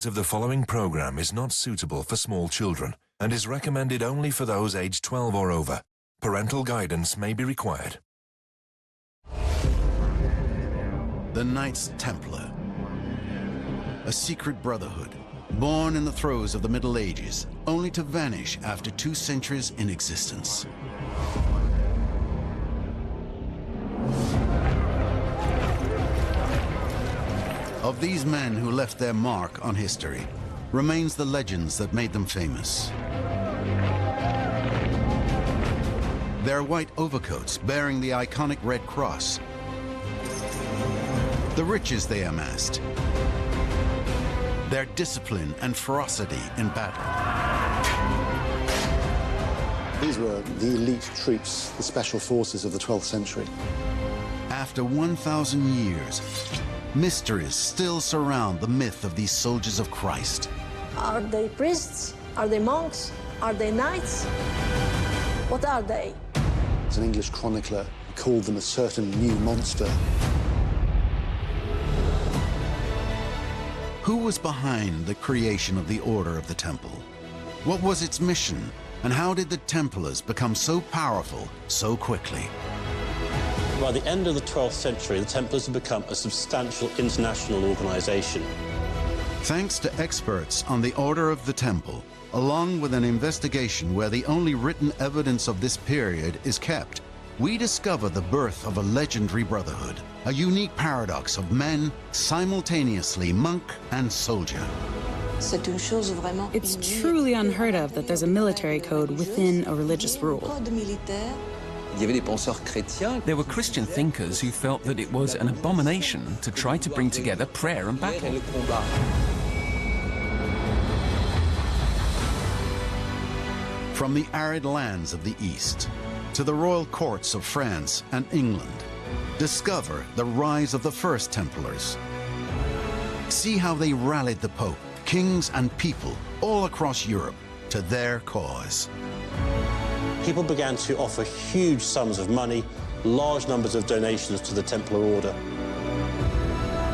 Most of the following program is not suitable for small children and is recommended only for those aged 12 or over. Parental guidance may be required. The Knights Templar. A secret brotherhood, born in the throes of the Middle Ages, only to vanish after 2 centuries in existence. Of these men who left their mark on history, remains the legends that made them famous. Their white overcoats bearing the iconic Red Cross, the riches they amassed, their discipline and ferocity in battle. These were the elite troops, the special forces of the 12th century. After 1,000 years, mysteries still surround the myth of these soldiers of Christ. Are they priests? Are they monks? Are they knights? What are they? As an English chronicler called them a certain new monster. Who was behind the creation of the Order of the Temple? What was its mission? And how did the Templars become so powerful so quickly? By the end of the 12th century, the Templars had become a substantial international organization. Thanks to experts on the Order of the Temple, along with an investigation where the only written evidence of this period is kept, we discover the birth of a legendary brotherhood, a unique paradox of men simultaneously monk and soldier. It's truly unheard of that there's a military code within a religious rule. There were Christian thinkers who felt that it was an abomination to try to bring together prayer and battle. From the arid lands of the East to the royal courts of France and England, discover the rise of the first Templars. See how they rallied the Pope, kings and people all across Europe to their cause. People began to offer huge sums of money, large numbers of donations to the Templar Order.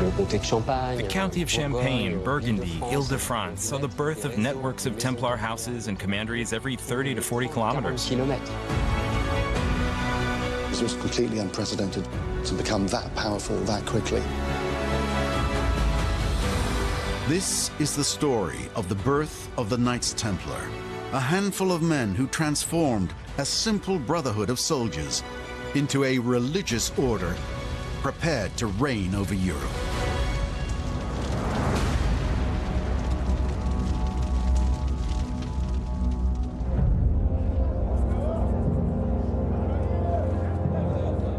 The County of Champagne, Burgundy, Ile-de-France saw the birth of networks of Templar houses and commanderies every 30 to 40 kilometers. This was completely unprecedented to become that powerful that quickly. This is the story of the birth of the Knights Templar, a handful of men who transformed a simple brotherhood of soldiers into a religious order prepared to reign over Europe.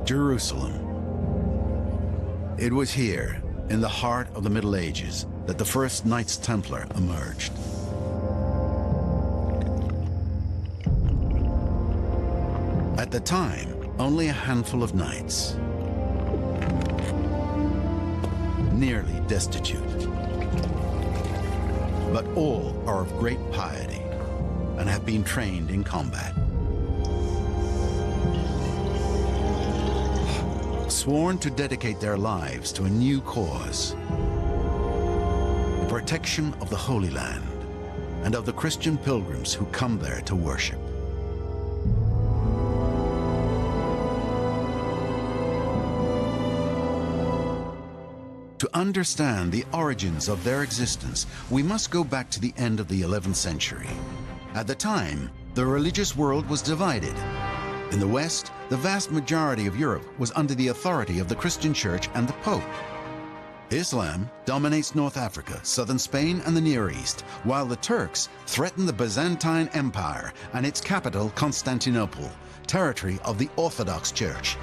Jerusalem. It was here, in the heart of the Middle Ages, that the first Knights Templar emerged. At the time, only a handful of knights, nearly destitute. But all are of great piety and have been trained in combat. Sworn to dedicate their lives to a new cause, the protection of the Holy Land and of the Christian pilgrims who come there to worship. To understand the origins of their existence, we must go back to the end of the 11th century. At the time, the religious world was divided. In the West, the vast majority of Europe was under the authority of the Christian Church and the Pope. Islam dominates North Africa, southern Spain, and the Near East, while the Turks threaten the Byzantine Empire and its capital, Constantinople, territory of the Orthodox Church.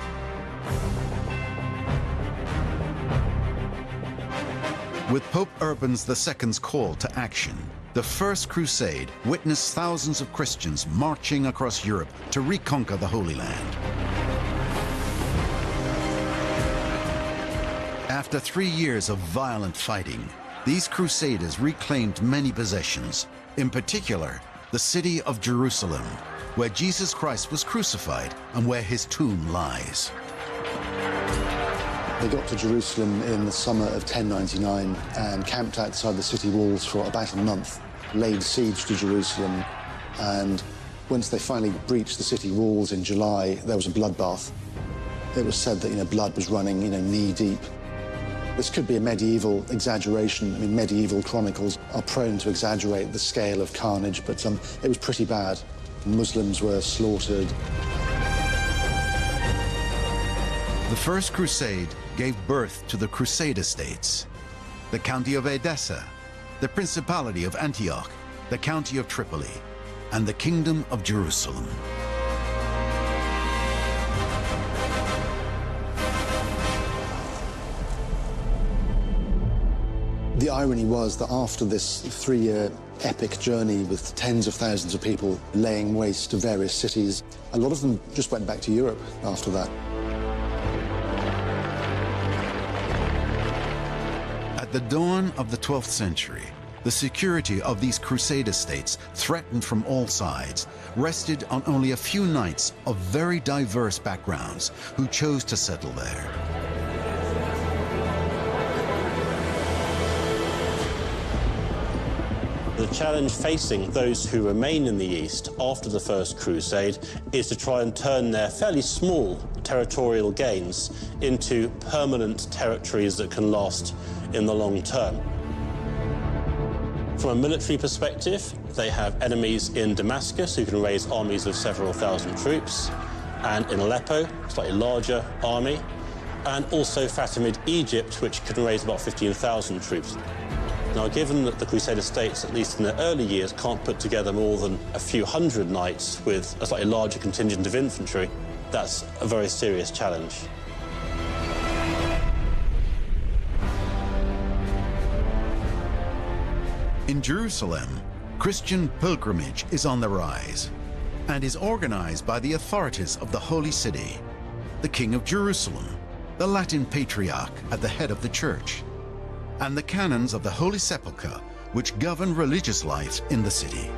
With Pope Urban II's call to action, the First Crusade witnessed thousands of Christians marching across Europe to reconquer the Holy Land. After 3 years of violent fighting, these crusaders reclaimed many possessions, in particular, the city of Jerusalem, where Jesus Christ was crucified and where his tomb lies. They got to Jerusalem in the summer of 1099 and camped outside the city walls for about a month, laid siege to Jerusalem, and once they finally breached the city walls in July, there was a bloodbath. It was said that, blood was running, knee-deep. This could be a medieval exaggeration. I mean, medieval chronicles are prone to exaggerate the scale of carnage, but it was pretty bad. Muslims were slaughtered. The First Crusade gave birth to the Crusader states, the County of Edessa, the Principality of Antioch, the County of Tripoli, and the Kingdom of Jerusalem. The irony was that after this 3-year epic journey with tens of thousands of people laying waste to various cities, a lot of them just went back to Europe after that. At the dawn of the 12th century, the security of these Crusader states, threatened from all sides, rested on only a few knights of very diverse backgrounds who chose to settle there. The challenge facing those who remain in the East after the First Crusade is to try and turn their fairly small territorial gains into permanent territories that can last in the long term. From a military perspective, they have enemies in Damascus who can raise armies of several thousand troops, and in Aleppo, a slightly larger army, and also Fatimid Egypt, which can raise about 15,000 troops. Now, given that the Crusader states, at least in their early years, can't put together more than a few hundred knights with a slightly larger contingent of infantry, that's a very serious challenge. In Jerusalem, Christian pilgrimage is on the rise and is organized by the authorities of the Holy City, the King of Jerusalem, the Latin Patriarch at the head of the Church, and the canons of the Holy Sepulchre, which govern religious life in the city.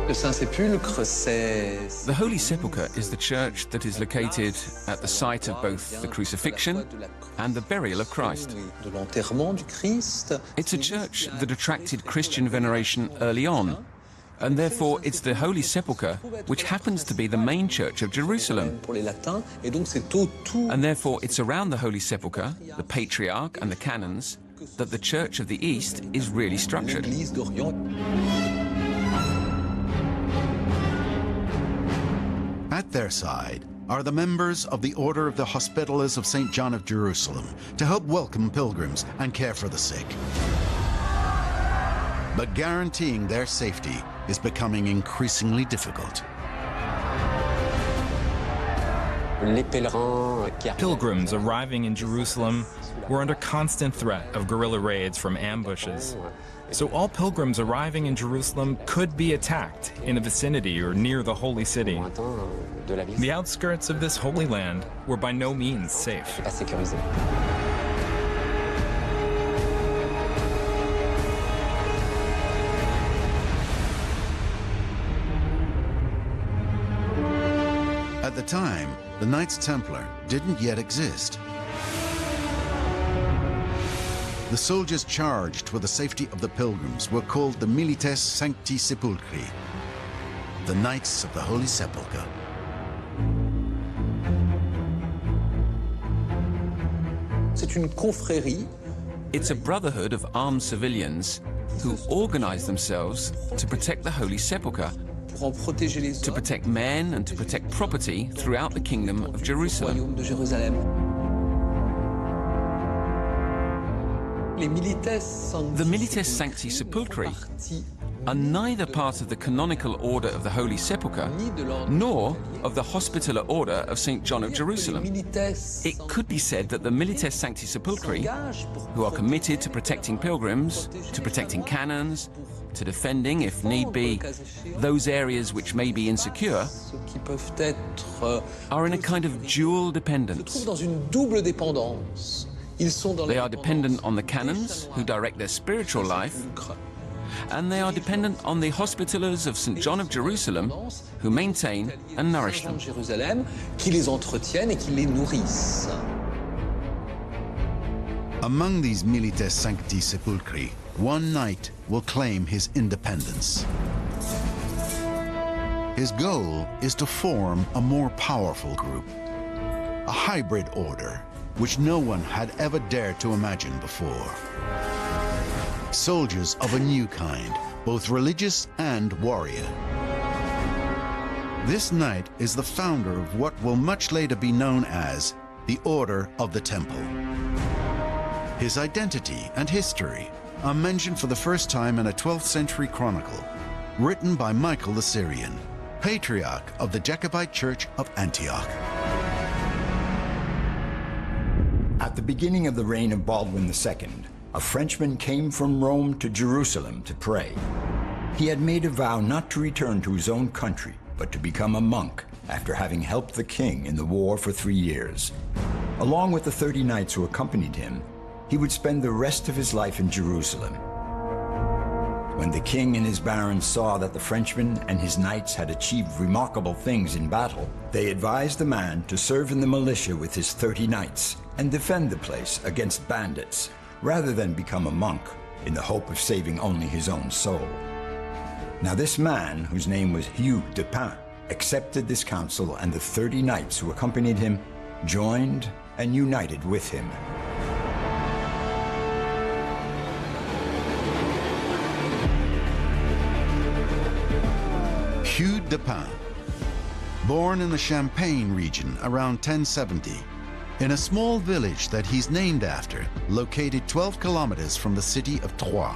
The Holy Sepulchre is the church that is located at the site of both the crucifixion and the burial of Christ. It's a church that attracted Christian veneration early on, and therefore it's the Holy Sepulchre which happens to be the main church of Jerusalem. And therefore it's around the Holy Sepulchre, the Patriarch and the canons, that the Church of the East is really structured. At their side are the members of the Order of the Hospitallers of St. John of Jerusalem to help welcome pilgrims and care for the sick. But guaranteeing their safety is becoming increasingly difficult. Pilgrims arriving in Jerusalem were under constant threat of guerrilla raids from ambushes. So all pilgrims arriving in Jerusalem could be attacked in the vicinity or near the Holy City. The outskirts of this Holy Land were by no means safe. At the time, the Knights Templar didn't yet exist. The soldiers charged with the safety of the pilgrims were called the Milites Sancti Sepulchri, the Knights of the Holy Sepulchre. It's a brotherhood of armed civilians who organize themselves to protect the Holy Sepulchre, to protect men and to protect property throughout the Kingdom of Jerusalem. The Milites Sancti Sepulchri are neither part of the canonical order of the Holy Sepulchre nor of the Hospitaller Order of St. John of Jerusalem. It could be said that the Milites Sancti Sepulchri, who are committed to protecting pilgrims, to protecting canons, to defending, if need be, those areas which may be insecure, are in a kind of dual dependence. They are dependent on the canons, who direct their spiritual life, and they are dependent on the Hospitallers of St. John of Jerusalem, who maintain and nourish them. Qui les entretiennent et qui les nourrissent. Among these Milites Sancti Sepulchri, one knight will claim his independence. His goal is to form a more powerful group, a hybrid order which no one had ever dared to imagine before. Soldiers of a new kind, both religious and warrior. This knight is the founder of what will much later be known as the Order of the Temple. His identity and history are mentioned for the first time in a 12th century chronicle written by Michael the Syrian, patriarch of the Jacobite Church of Antioch. At the beginning of the reign of Baldwin II, a Frenchman came from Rome to Jerusalem to pray. He had made a vow not to return to his own country, but to become a monk after having helped the king in the war for 3 years. Along with the 30 knights who accompanied him, he would spend the rest of his life in Jerusalem. When the king and his barons saw that the Frenchman and his knights had achieved remarkable things in battle, they advised the man to serve in the militia with his 30 knights and defend the place against bandits, rather than become a monk in the hope of saving only his own soul. Now this man, whose name was Hugh de Pin, accepted this counsel, and the 30 knights who accompanied him joined and united with him. Hugh de Pin, born in the Champagne region around 1070, in a small village that he's named after, located 12 kilometers from the city of Troyes.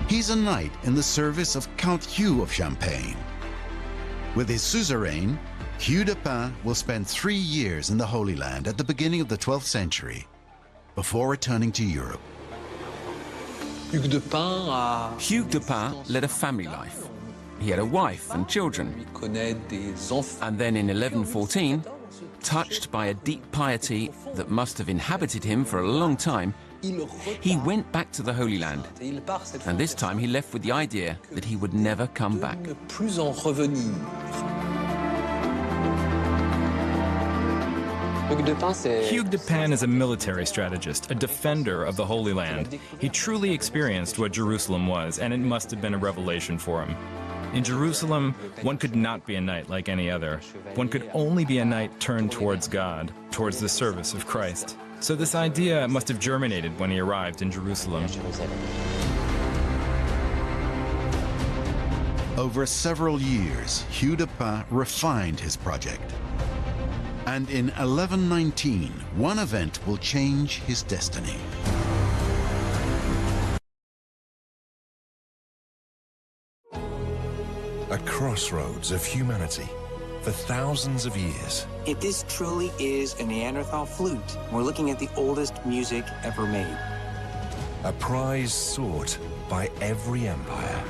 He's a knight in the service of Count Hugh of Champagne. With his suzerain, Hugh de Pin will spend 3 years in the Holy Land at the beginning of the 12th century, before returning to Europe. Hugh de Pin led a family life. He had a wife and children. And then in 1114, touched by a deep piety that must have inhabited him for a long time, he went back to the Holy Land. And this time he left with the idea that he would never come back. Hugh de Pin is a military strategist, a defender of the Holy Land. He truly experienced what Jerusalem was, and it must have been a revelation for him. In Jerusalem, one could not be a knight like any other. One could only be a knight turned towards God, towards the service of Christ. So this idea must have germinated when he arrived in Jerusalem. Over several years, Hugh de Pin refined his project. And in 1119, one event will change his destiny. A crossroads of humanity for thousands of years. If this truly is a Neanderthal flute, we're looking at the oldest music ever made. A prize sought by every empire.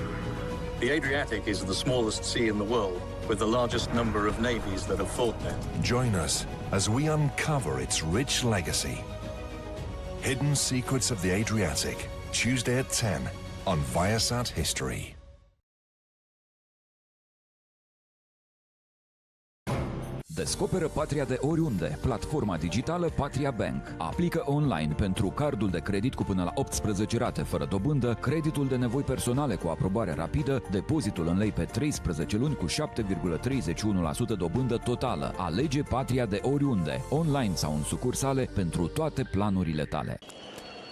The Adriatic is the smallest sea in the world, with the largest number of navies that have fought there. Join us as we uncover its rich legacy. Hidden Secrets of the Adriatic, Tuesday at 10 on Viasat History. Descoperă patria de oriunde, platforma digitală Patria Bank. Aplică online pentru cardul de credit cu până la 18 rate fără dobândă, creditul de nevoi personale cu aprobare rapidă, depozitul în lei pe 13 luni cu 7,31% dobândă totală. Alege Patria de oriunde, online sau în sucursale, pentru toate planurile tale.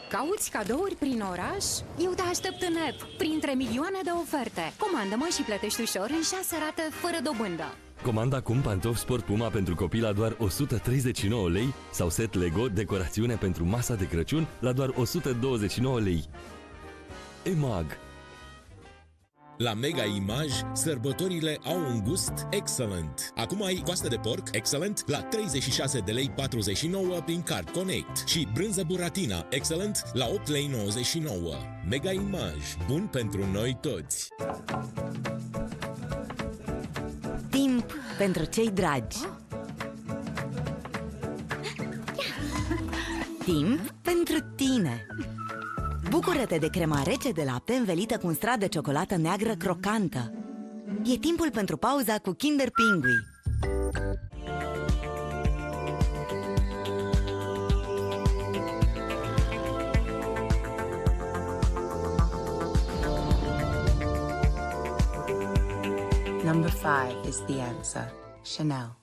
Cauți cadouri prin oraș? Eu te aștept în app, printre milioane de oferte. Comandă-mă și plătești ușor în 6 rate fără dobândă. Comanda acum pantofi Sport Puma pentru copii la doar 139 lei sau set Lego decorațiune pentru masa de Crăciun la doar 129 lei. EMAG. La Mega Image, sărbătorile au un gust excelent. Acum ai coastă de porc excelent la 36 de lei 49 prin Card Connect și brânză buratina excelent la 8 lei 99. Mega Image, bun pentru noi toți. Timp pentru cei dragi. Timp pentru tine. Bucură-te de crema rece de lapte învelită cu un strat de ciocolată neagră crocantă. E timpul pentru pauza cu Kinder Pingui. Number 5 is the answer. Chanel.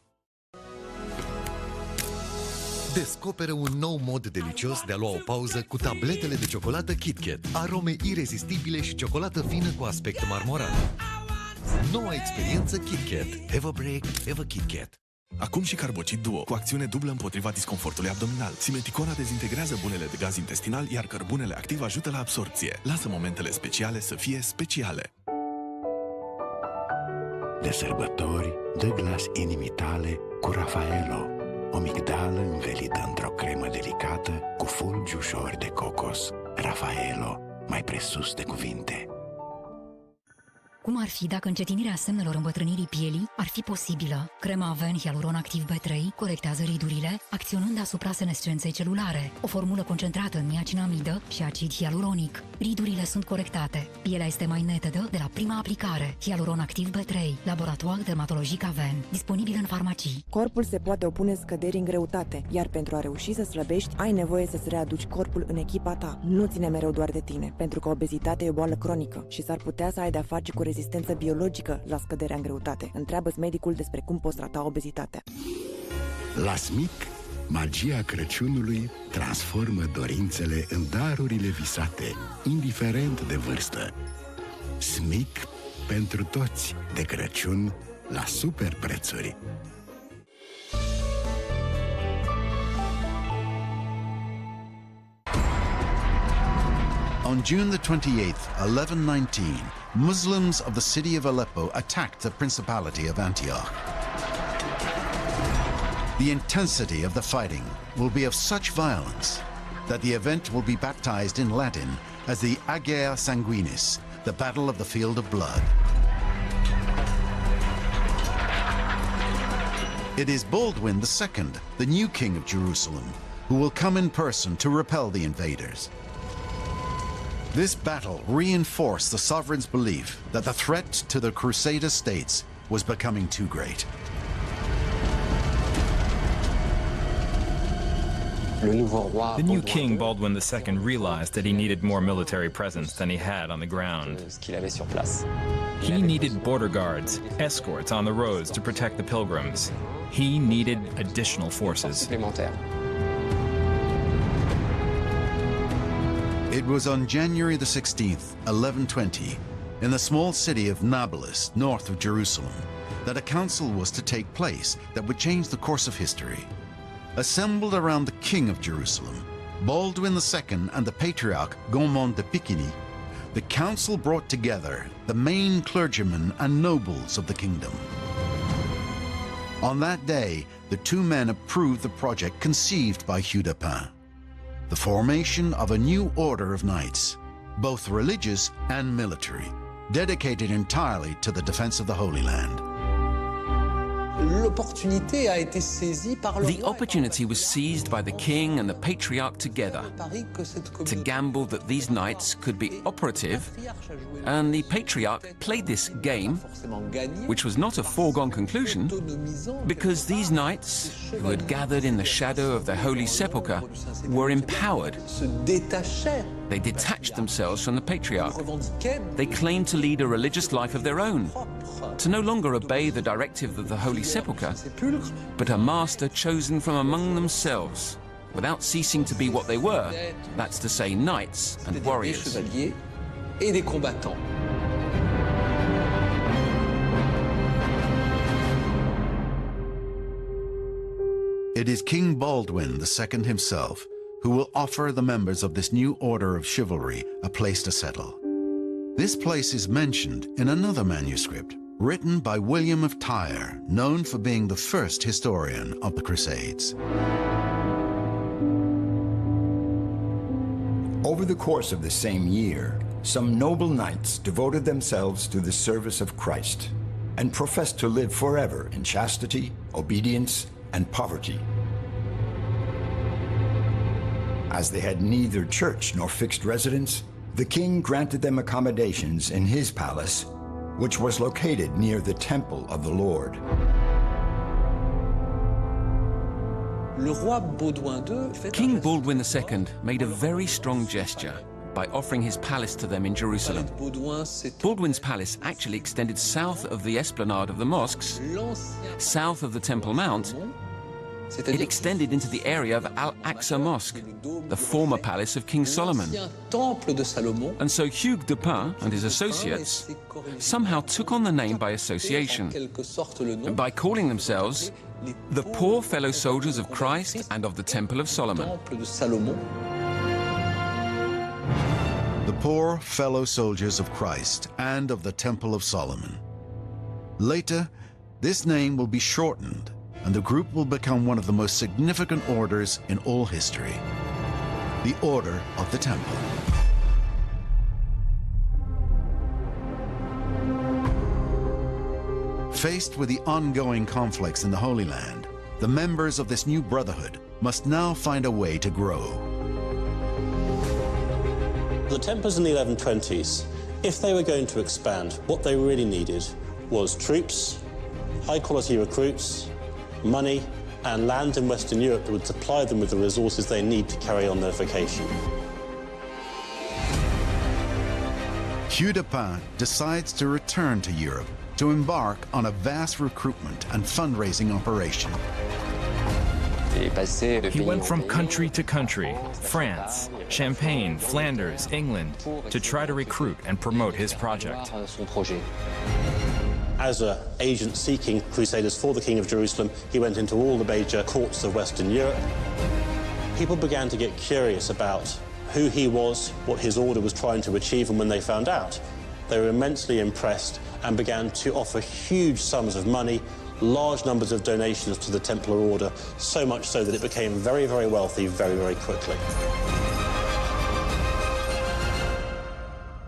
Descoperă un nou mod delicios de a lua o pauză cu tabletele de ciocolată KitKat. Arome irezistibile și ciocolată fină cu aspect marmorat. Noua experiență KitKat. Have a break, have a KitKat. Acum și Carbocid Duo, cu acțiune dublă împotriva disconfortului abdominal. Simeticona dezintegrează bunele de gaz intestinal, iar cărbunele activ ajută la absorpție. Lasă momentele speciale să fie speciale. De sărbători, dă glas inimii tale cu Raffaello, o migdală învelită într-o cremă delicată cu fulgi ușori de cocos. Raffaello, mai presus de cuvinte. Cum ar fi dacă încetinirea semnelor îmbătrânirii pielii ar fi posibilă? Crema Aven Hialuron Activ B3 corectează ridurile, acționând asupra senescenței celulare. O formulă concentrată în niacinamidă și acid hialuronic. Ridurile sunt corectate. Pielea este mai netedă de la prima aplicare. Hialuron Activ B3, laborator dermatologic Aven, disponibil în farmacii. Corpul se poate opune scăderii în greutate, iar pentru a reuși să slăbești, ai nevoie să-ți readuci corpul în echipa ta. Nu ține mereu doar de tine, pentru că obezitatea e o boală cronică și s-ar putea să ai de-a face cu rezistență biologică la scăderea în greutate. Întreabă-ți medicul despre cum poți trata obezitatea. La SMIC, magia Crăciunului transformă dorințele în darurile visate, indiferent de vârstă. SMIC pentru toți, de Crăciun la super prețuri. On June the 28th, 1119, Muslims of the city of Aleppo attacked the Principality of Antioch. The intensity of the fighting will be of such violence that the event will be baptized in Latin as the Agea Sanguinis, the Battle of the Field of Blood. It is Baldwin II, the new king of Jerusalem, who will come in person to repel the invaders. This battle reinforced the sovereign's belief that the threat to the Crusader states was becoming too great. The new king, Baldwin II, realized that he needed more military presence than he had on the ground. He needed border guards, escorts on the roads to protect the pilgrims. He needed additional forces. It was on January the 16th, 1120, in the small city of Nablus, north of Jerusalem, that a council was to take place that would change the course of history. Assembled around the king of Jerusalem, Baldwin II and the patriarch Gaumont de Piquigny, the council brought together the main clergymen and nobles of the kingdom. On that day, the two men approved the project conceived by Hugh de Pin, the formation of a new order of knights, both religious and military, dedicated entirely to the defense of the Holy Land. The opportunity was seized by the king and the patriarch together to gamble that these knights could be operative, and the patriarch played this game, which was not a foregone conclusion, because these knights, who had gathered in the shadow of the Holy Sepulchre, were empowered. They detached themselves from the patriarch. They claimed to lead a religious life of their own, to no longer obey the directive of the Holy Sepulchre, but a master chosen from among themselves, without ceasing to be what they were, that's to say, knights and warriors. It is King Baldwin II himself who will offer the members of this new order of chivalry a place to settle. This place is mentioned in another manuscript written by William of Tyre, known for being the first historian of the Crusades. Over the course of the same year, some noble knights devoted themselves to the service of Christ and professed to live forever in chastity, obedience, and poverty. As they had neither church nor fixed residence, the king granted them accommodations in his palace, which was located near the temple of the Lord. King Baldwin II made a very strong gesture by offering his palace to them in Jerusalem. Baldwin's palace actually extended south of the esplanade of the mosques, south of the Temple Mount. It extended into the area of Al-Aqsa Mosque, the former palace of King Solomon. And so Hugues de Pin and his associates somehow took on the name by association, by calling themselves the Poor Fellow Soldiers of Christ and of the Temple of Solomon. The Poor Fellow Soldiers of Christ and of the Temple of Solomon. Later, this name will be shortened, and the group will become one of the most significant orders in all history, the Order of the Temple. Faced with the ongoing conflicts in the Holy Land, the members of this new brotherhood must now find a way to grow. The Templars in the 1120s, if they were going to expand, what they really needed was troops, high-quality recruits, money, and land in Western Europe that would supply them with the resources they need to carry on their vocation. Hugh de Pin decides to return to Europe to embark on a vast recruitment and fundraising operation. He went from country to country, France, Champagne, Flanders, England, to try to recruit and promote his project. As an agent seeking crusaders for the King of Jerusalem, he went into all the major courts of Western Europe. People began to get curious about who he was, what his order was trying to achieve, and when they found out, they were immensely impressed and began to offer huge sums of money, large numbers of donations to the Templar Order, so much so that it became very, very wealthy very, very quickly.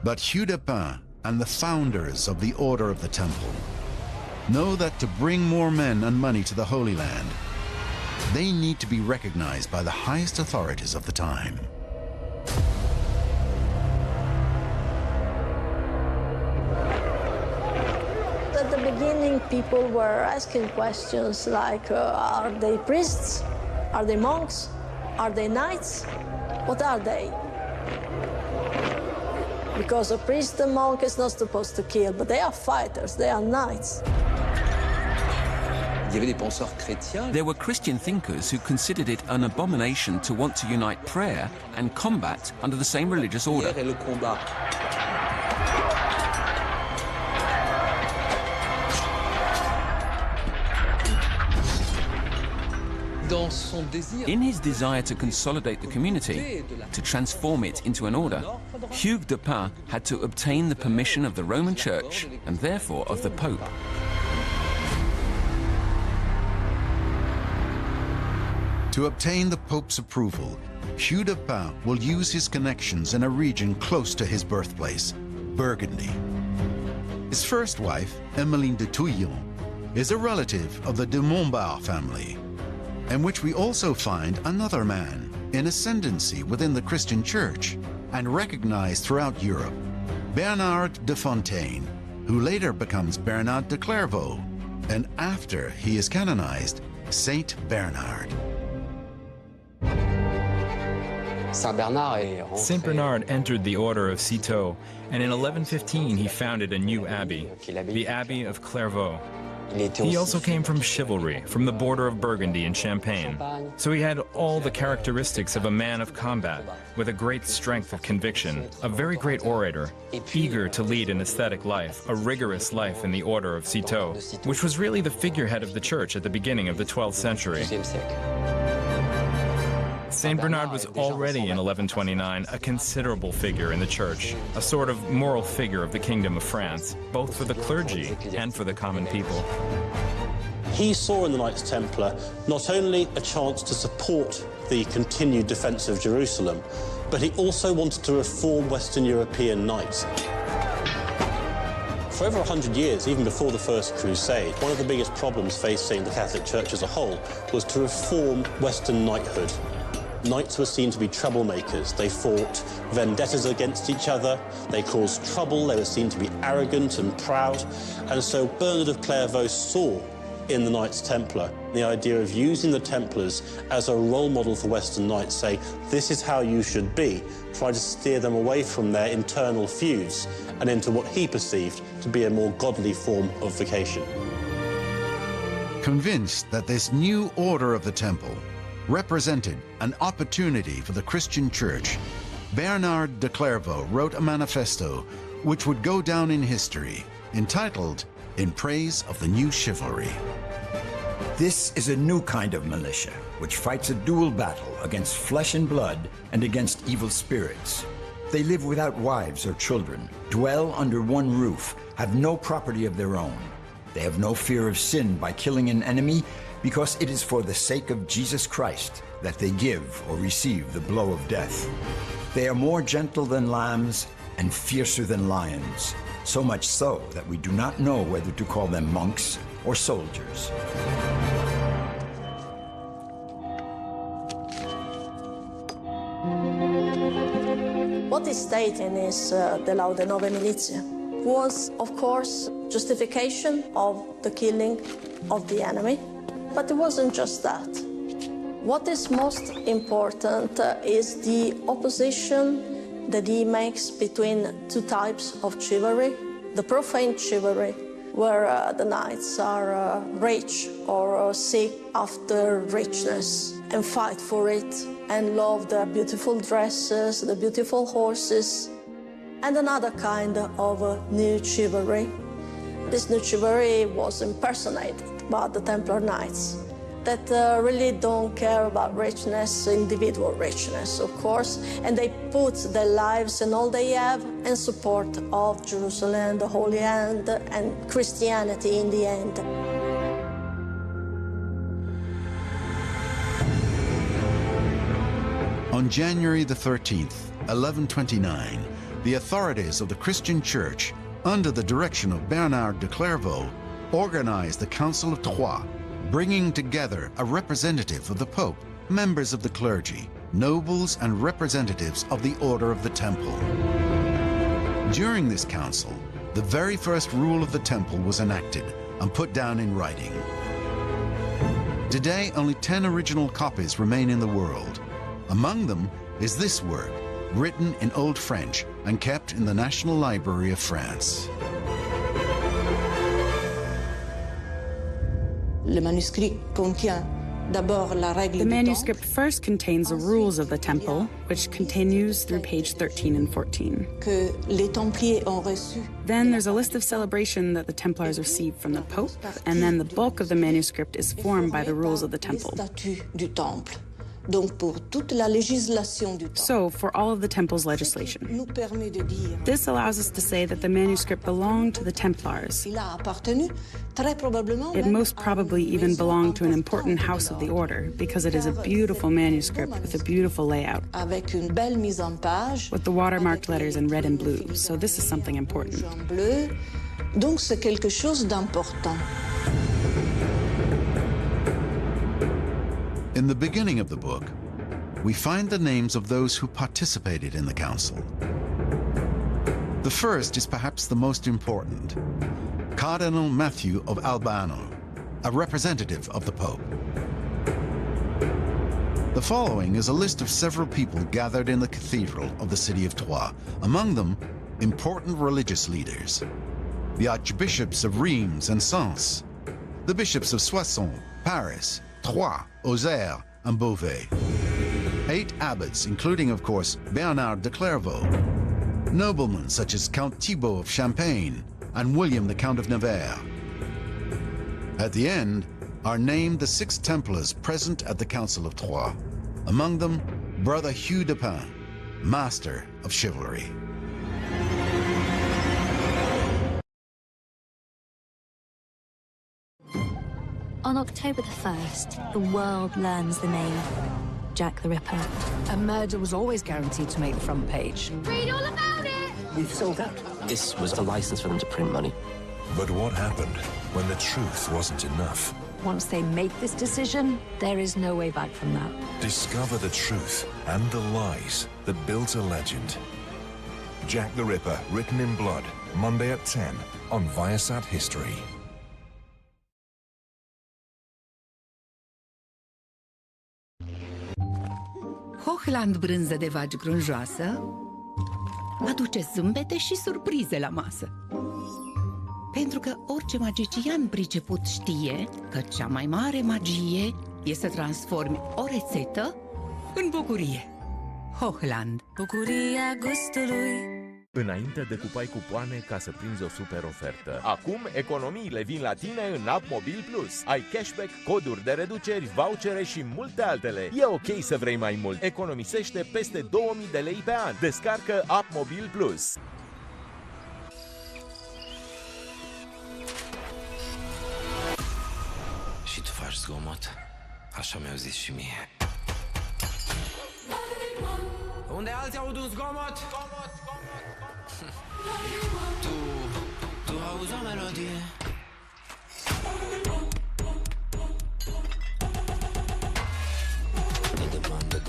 But Hugh de Pin and the founders of the Order of the Temple know that to bring more men and money to the Holy Land, they need to be recognized by the highest authorities of the time. At the beginning, people were asking questions like, are they priests? Are they monks? Are they knights? What are they? Because a priest and monk is not supposed to kill, but they are fighters, they are knights. There were Christian thinkers who considered it an abomination to want to unite prayer and combat under the same religious order. In his desire to consolidate the community, to transform it into an order, Hugues de Pin had to obtain the permission of the Roman Church and therefore of the Pope. To obtain the Pope's approval, Hugh de Pin will use his connections in a region close to his birthplace, Burgundy. His first wife, Emmeline de Touillon, is a relative of the de Montbard family, in which we also find another man in ascendancy within the Christian Church and recognized throughout Europe, Bernard de Fontaine, who later becomes Bernard de Clairvaux, and after he is canonized, Saint Bernard. Saint Bernard entered the order of Citeaux, and in 1115 he founded a new abbey, the Abbey of Clairvaux. He also came from chivalry, from the border of Burgundy and Champagne. So he had all the characteristics of a man of combat, with a great strength of conviction, a very great orator, eager to lead an ascetic life, a rigorous life in the order of Citeaux, which was really the figurehead of the church at the beginning of the 12th century. Saint Bernard was already in 1129 a considerable figure in the church, a sort of moral figure of the Kingdom of France, both for the clergy and for the common people. He saw in the Knights Templar not only a chance to support the continued defense of Jerusalem, but he also wanted to reform Western European knights. For over 100 years, even before the First Crusade, one of the biggest problems facing the Catholic Church as a whole was to reform Western knighthood. knights were seen to be troublemakers. They fought vendettas against each other, they caused trouble, they were seen to be arrogant and proud. And so Bernard of Clairvaux saw in the Knights Templar the idea of using the Templars as a role model for Western knights, say, this is how you should be, try to steer them away from their internal feuds and into what he perceived to be a more godly form of vocation. Convinced that this new order of the Temple represented an opportunity for the Christian Church, Bernard de Clairvaux wrote a manifesto which would go down in history, entitled In Praise of the New Chivalry. This is a new kind of militia, which fights a dual battle against flesh and blood and against evil spirits. They live without wives or children, dwell under one roof, have no property of their own. They have no fear of sin by killing an enemy, because it is for the sake of Jesus Christ that they give or receive the blow of death. They are more gentle than lambs and fiercer than lions, so much so that we do not know whether to call them monks or soldiers. What is stated in his De Laude Nove Militia was, of course, justification of the killing of the enemy, but it wasn't just that. What is most important is the opposition that he makes between two types of chivalry. The profane chivalry, where the knights are rich or seek after richness and fight for it and love the beautiful dresses, the beautiful horses, and another kind of new chivalry. This new chivalry was impersonated by the Templar Knights that really don't care about richness, individual richness, of course, and they put their lives and all they have in support of Jerusalem, the Holy Land, and Christianity in the end. On January the 13th, 1129, the authorities of the Christian Church, under the direction of Bernard de Clairvaux, organized the Council of Troyes, bringing together a representative of the Pope, members of the clergy, nobles and representatives of the Order of the Temple. During this council, the very first rule of the Temple was enacted and put down in writing. Today, only 10 original copies remain in the world. Among them is this work, written in Old French and kept in the National Library of France. The manuscript first contains the rules of the temple, which continues through page 13 and 14. Then there's a list of celebration that the Templars received from the Pope, and then the bulk of the manuscript is formed by the rules of the temple. So, for all of the Temple's legislation, this allows us to say that the manuscript belonged to the Templars. It most probably even belonged to an important house of the order, because it is a beautiful manuscript with a beautiful layout, with the watermarked letters in red and blue, so this is something important. In the beginning of the book, we find the names of those who participated in the council. The first is perhaps the most important, Cardinal Matthew of Albano, a representative of the Pope. The following is a list of several people gathered in the cathedral of the city of Troyes, among them important religious leaders, the archbishops of Reims and Sens, the bishops of Soissons, Paris, Troyes, Auxerre, and Beauvais. 8 abbots, including, of course, Bernard de Clairvaux. Noblemen such as Count Thibaut of Champagne and William the Count of Nevers. At the end are named the 6 Templars present at the Council of Troyes. Among them, Brother Hugh de Pin, master of chivalry. On October the 1st, the world learns the name Jack the Ripper. A murder was always guaranteed to make the front page. Read all about it! We've sold out. This was a license for them to print money. But what happened when the truth wasn't enough? Once they make this decision, there is no way back from that. Discover the truth and the lies that built a legend. Jack the Ripper, Written in Blood, Monday at 10 on Viasat History. Hochland, brânză de vagi grunjoasă, aduce zâmbete și surprize la masă. Pentru că orice magician priceput știe că cea mai mare magie e să transformi o rețetă în bucurie. Hochland. Bucuria gustului. Înainte decupai cupoane ca să prinzi o super ofertă. Acum economiile vin la tine în App Mobil Plus. Ai cashback, coduri de reduceri, vouchere și multe altele. E ok să vrei mai mult. Economisește peste 2000 de lei pe an. Descarcă App Mobil Plus. Și tu faci zgomot? Așa mi-au zis și mie. Unde alții aud un zgomot? Tu auzi o melodie? De demandă.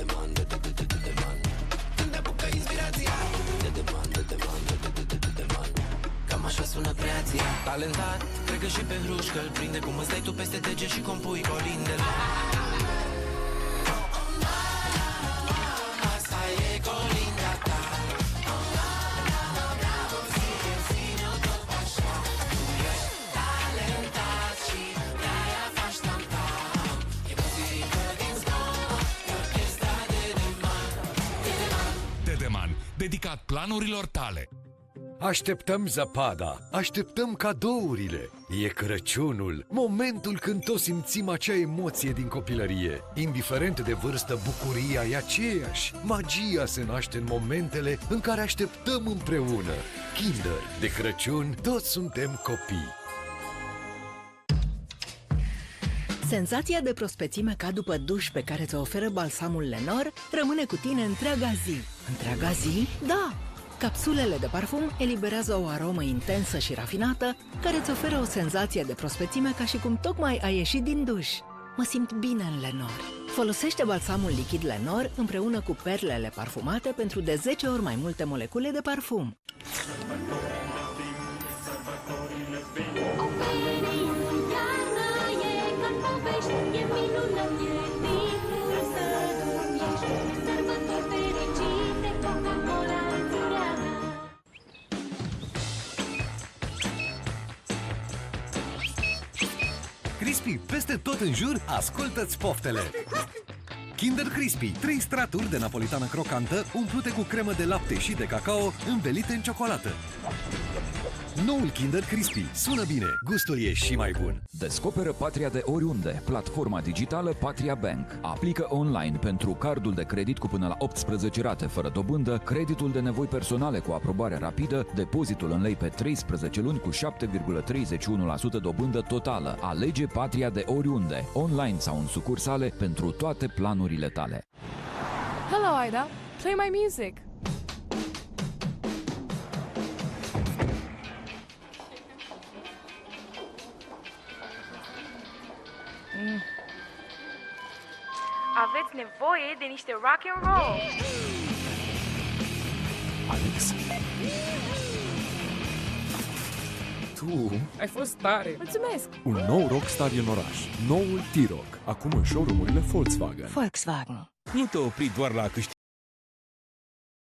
Când apucă inspirația. De demandă. Cam așa sună creația. Talentat, cred că și pe hrușcă îl prinde. Cum îți dai tu peste dege și compui colindele. Dedicat planurilor tale. Așteptăm zăpada, așteptăm cadourile. E Crăciunul, momentul când toți simțim acea emoție din copilărie. Indiferent de vârstă, bucuria e aceeași. Magia se naște în momentele în care așteptăm împreună. Kinder, de Crăciun, toți suntem copii. Senzația de prospețime ca după duș pe care ți-o oferă balsamul Lenor rămâne cu tine întreaga zi. Întreaga zi? Da! Capsulele de parfum eliberează o aromă intensă și rafinată care îți oferă o senzație de prospețime ca și cum tocmai ai ieșit din duș. Mă simt bine în Lenor. Folosește balsamul lichid Lenor împreună cu perlele parfumate pentru de 10 ori mai multe molecule de parfum. Crispy, peste tot în jur, ascultă-ți poftele! Kinder Crispy, 3 straturi de napolitană crocantă, umplute cu cremă de lapte și de cacao, învelite în ciocolată. Noul Kinder Crispy sună bine, gustul e și mai bun. Descoperă Patria de oriunde, platforma digitală Patria Bank. Aplică online pentru cardul de credit cu până la 18 rate fără dobândă, creditul de nevoi personale cu aprobare rapidă, depozitul în lei pe 13 luni cu 7,31% dobândă totală. Alege Patria de oriunde, online sau în sucursale, pentru toate planurile tale. Hello, Ida. Play my music. Aveți nevoie de niște rock and roll. Alex? Tu Ai fost tare. Mulțumesc. un nou rockstar în oraș, noul T-Roc, acum în showroom-urile Volkswagen. Volkswagen. Nu te opri doar la câștig